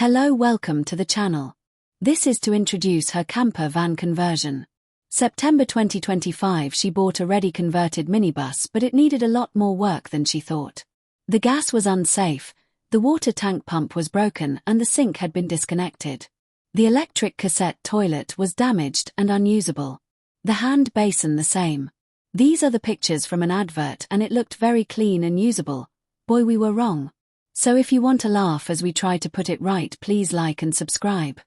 Hello, welcome to the channel. This is to introduce her camper van conversion. September 2025 she bought a ready converted minibus, but it needed a lot more work than she thought. The gas was unsafe, the water tank pump was broken and the sink had been disconnected. The electric cassette toilet was damaged and unusable. The hand basin the same. These are the pictures from an advert and it looked very clean and usable. Boy, we were wrong. So if you want to laugh as we try to put it right, please like and subscribe.